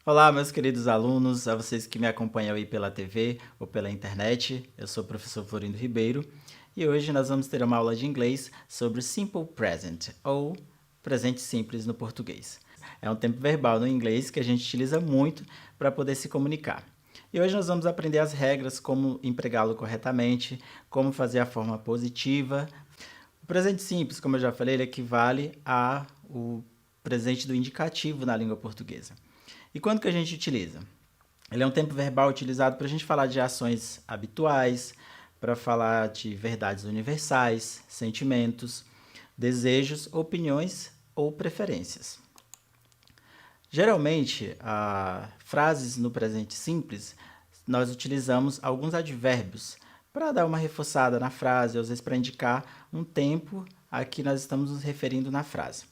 Olá, meus queridos alunos, a vocês que me acompanham aí pela TV ou pela internet. Eu sou o professor Florindo Ribeiro e hoje nós vamos ter uma aula de inglês sobre Simple Present, ou presente simples no português. É um tempo verbal no inglês que a gente utiliza muito para poder se comunicar. E hoje nós vamos aprender as regras, como empregá-lo corretamente, como fazer a forma positiva. O presente simples, como eu já falei, ele equivale ao presente do indicativo na língua portuguesa. E quando que a gente utiliza? Ele é um tempo verbal utilizado para a gente falar de ações habituais, para falar de verdades universais, sentimentos, desejos, opiniões ou preferências. Geralmente, frases no presente simples, nós utilizamos alguns advérbios para dar uma reforçada na frase, às vezes para indicar um tempo a que nós estamos nos referindo na frase.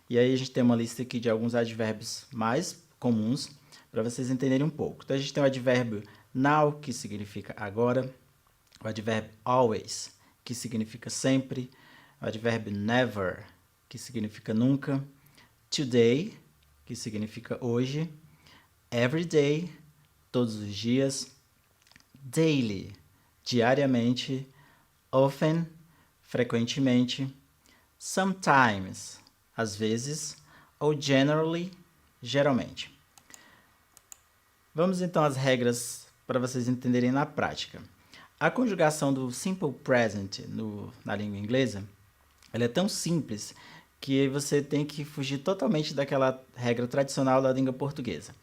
E aí a gente tem uma lista aqui de alguns advérbios mais comuns para vocês entenderem um pouco. Então a gente tem o advérbio now, que significa agora, o advérbio always, que significa sempre, o advérbio never, que significa nunca, today, que significa hoje, every day, todos os dias, daily, diariamente, often, frequentemente, sometimes, às vezes, ou generally, geralmente. Vamos então às regras para vocês entenderem na prática. A conjugação do simple present na língua inglesa, ela é tão simples que você tem que fugir totalmente daquela regra tradicional da língua portuguesa.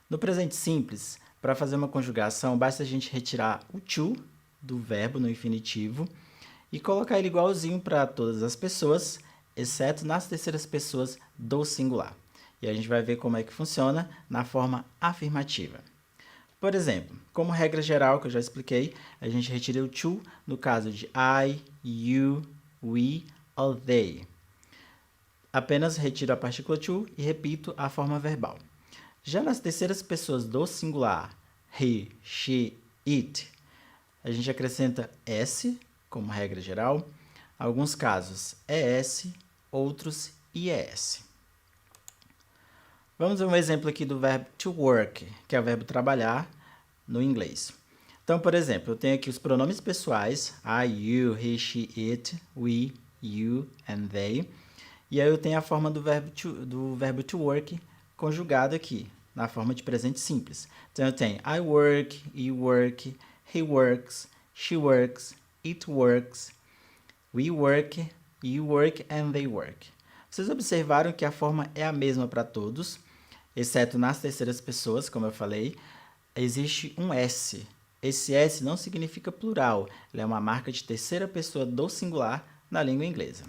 No presente simples, para fazer uma conjugação, basta a gente retirar o to do verbo no infinitivo e colocar ele igualzinho para todas as pessoas, exceto nas terceiras pessoas do singular. E a gente vai ver como é que funciona na forma afirmativa. Por exemplo, como regra geral que eu já expliquei, a gente retira o to no caso de I, you, we ou they. Apenas retiro a partícula to e repito a forma verbal. Já nas terceiras pessoas do singular, he, she, it, a gente acrescenta s como regra geral, alguns casos es, outros ies. Vamos ver um exemplo aqui do verbo to work, que é o verbo trabalhar no inglês. Então, por exemplo, eu tenho aqui os pronomes pessoais, I, you, he, she, it, we, you and they. E aí eu tenho a forma do verbo to work conjugado aqui, na forma de presente simples. Então eu tenho I work, you work, he works, she works, it works, we work, you work and they work. Vocês observaram que a forma é a mesma para todos, exceto nas terceiras pessoas, como eu falei, existe um S. Esse S não significa plural, ele é uma marca de terceira pessoa do singular na língua inglesa.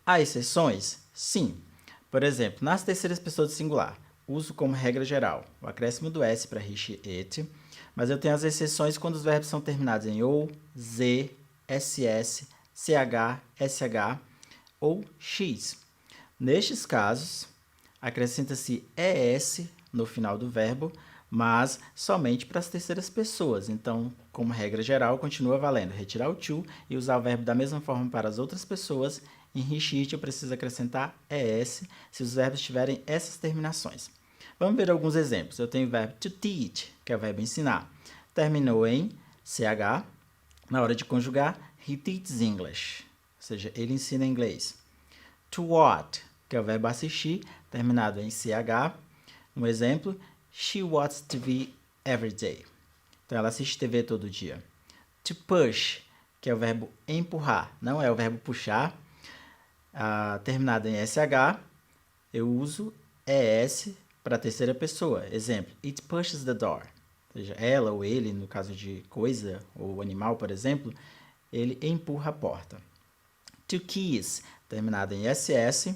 Há exceções? Sim. Por exemplo, nas terceiras pessoas do singular, uso como regra geral o acréscimo do S para he, she, it, mas eu tenho as exceções quando os verbos são terminados em OU, Z, SS, CH, SH ou X. Nestes casos, acrescenta-se ES no final do verbo, mas somente para as terceiras pessoas. Então, como regra geral, continua valendo retirar o to e usar o verbo da mesma forma para as outras pessoas. Em he, she, it eu preciso acrescentar ES se os verbos tiverem essas terminações. Vamos ver alguns exemplos. Eu tenho o verbo to teach, que é o verbo ensinar. Terminou em CH. Na hora de conjugar, he teaches English, ou seja, ele ensina inglês. To watch, que é o verbo assistir, terminado em CH. Um exemplo, she watches TV every day. Então, ela assiste TV todo dia. To push, que é o verbo empurrar, não é o verbo puxar. Terminado em SH, eu uso ES para a terceira pessoa. Exemplo, it pushes the door. Ou seja, ela ou ele, no caso de coisa ou animal, por exemplo, ele empurra a porta. To kiss, terminado em SS,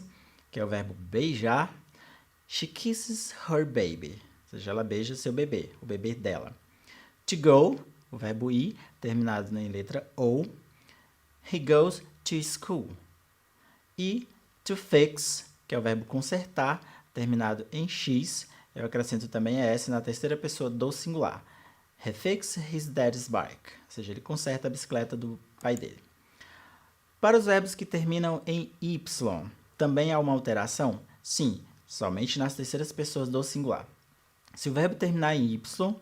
que é o verbo beijar. She kisses her baby, ou seja, ela beija seu bebê, o bebê dela. To go, o verbo ir, terminado em letra O. He goes to school. E to fix, que é o verbo consertar, terminado em X, eu acrescento também S na terceira pessoa do singular. He fixed his daddy's bike, ou seja, ele conserta a bicicleta do pai dele. Para os verbos que terminam em Y, também há uma alteração? Sim, somente nas terceiras pessoas do singular. Se o verbo terminar em Y,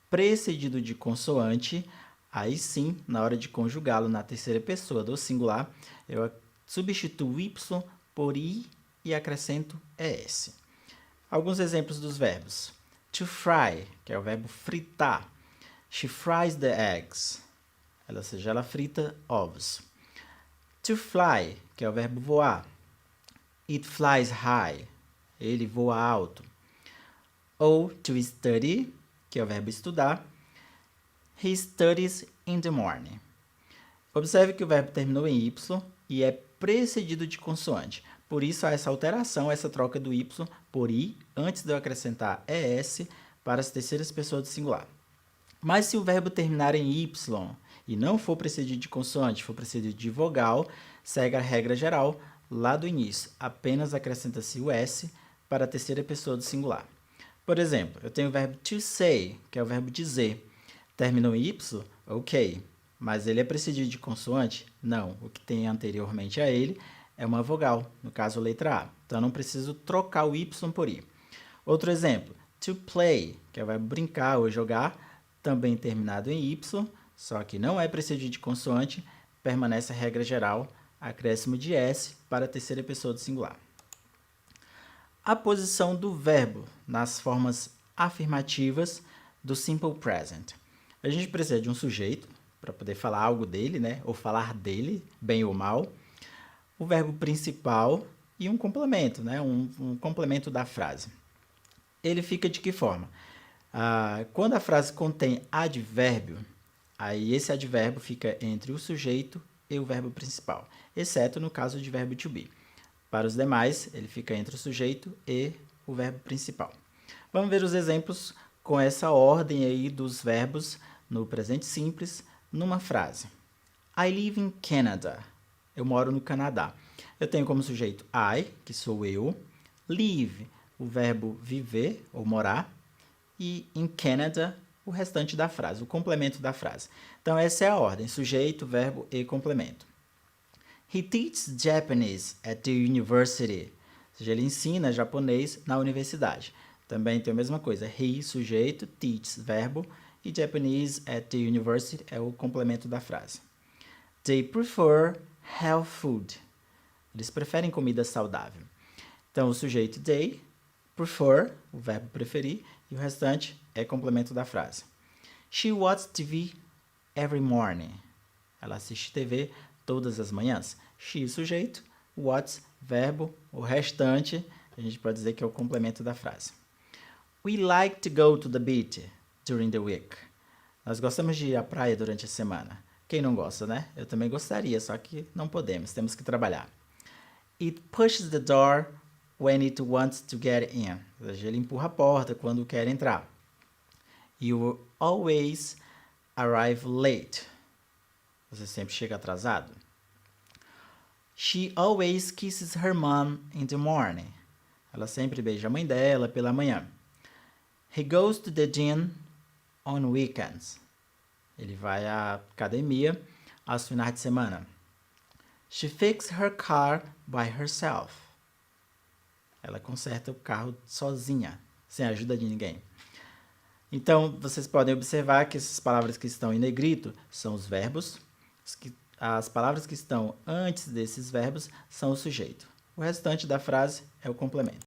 precedido de consoante, aí sim, na hora de conjugá-lo na terceira pessoa do singular, eu substituo Y por I e acrescento ES. Alguns exemplos dos verbos. To fry, que é o verbo fritar. She fries the eggs. Ou seja, ela frita ovos. To fly, que é o verbo voar. It flies high. Ele voa alto. Ou to study, que é o verbo estudar. He studies in the morning. Observe que o verbo terminou em Y e é precedido de consoante. Por isso, há essa alteração, essa troca do Y por I, antes de eu acrescentar ES para as terceiras pessoas do singular. Mas se o verbo terminar em Y e não for precedido de consoante, for precedido de vogal, segue a regra geral lá do início. Apenas acrescenta-se o S para a terceira pessoa do singular. Por exemplo, eu tenho o verbo to say, que é o verbo dizer. Terminou em Y? Ok. Mas ele é precedido de consoante? Não. O que tem anteriormente a ele é uma vogal, no caso a letra A. Então, eu não preciso trocar o Y por I. Outro exemplo, to play, que é o verbo brincar ou jogar, também terminado em Y, só que não é precedido de consoante, permanece a regra geral, acréscimo de S para a terceira pessoa do singular. A posição do verbo nas formas afirmativas do simple present. A gente precisa de um sujeito para poder falar algo dele, né? Ou falar dele, bem ou mal. O verbo principal e um complemento, né? Um complemento da frase. Ele fica de que forma? Quando a frase contém advérbio, aí esse advérbio fica entre o sujeito e o verbo principal, exceto no caso de verbo to be. Para os demais, ele fica entre o sujeito e o verbo principal. Vamos ver os exemplos com essa ordem aí dos verbos no presente simples numa frase. I live in Canada. Eu moro no Canadá. Eu tenho como sujeito I, que sou eu. Live, o verbo viver ou morar. E in Canada, o restante da frase, o complemento da frase. Então, essa é a ordem: sujeito, verbo e complemento. He teaches Japanese at the university. Ou seja, ele ensina japonês na universidade. Também tem a mesma coisa. He, sujeito, teaches, verbo, e Japanese at the university é o complemento da frase. They prefer health food. Eles preferem comida saudável. Então, o sujeito they, prefer, o verbo preferir, e o restante é complemento da frase. She watches TV every morning. Ela assiste TV todas as manhãs. She, sujeito, watch, verbo, o restante, a gente pode dizer que é o complemento da frase. We like to go to the beach during the week. Nós gostamos de ir à praia durante a semana. Quem não gosta, né? Eu também gostaria, só que não podemos, temos que trabalhar. It pushes the door when it wants to get in. Ou seja, ele empurra a porta quando quer entrar. You always arrive late. Você sempre chega atrasado. She always kisses her mom in the morning. Ela sempre beija a mãe dela pela manhã. He goes to the gym on weekends. Ele vai à academia aos finais de semana. She fixes her car by herself. Ela conserta o carro sozinha, sem a ajuda de ninguém. Então, vocês podem observar que essas palavras que estão em negrito são os verbos. As palavras que estão antes desses verbos são o sujeito. O restante da frase é o complemento.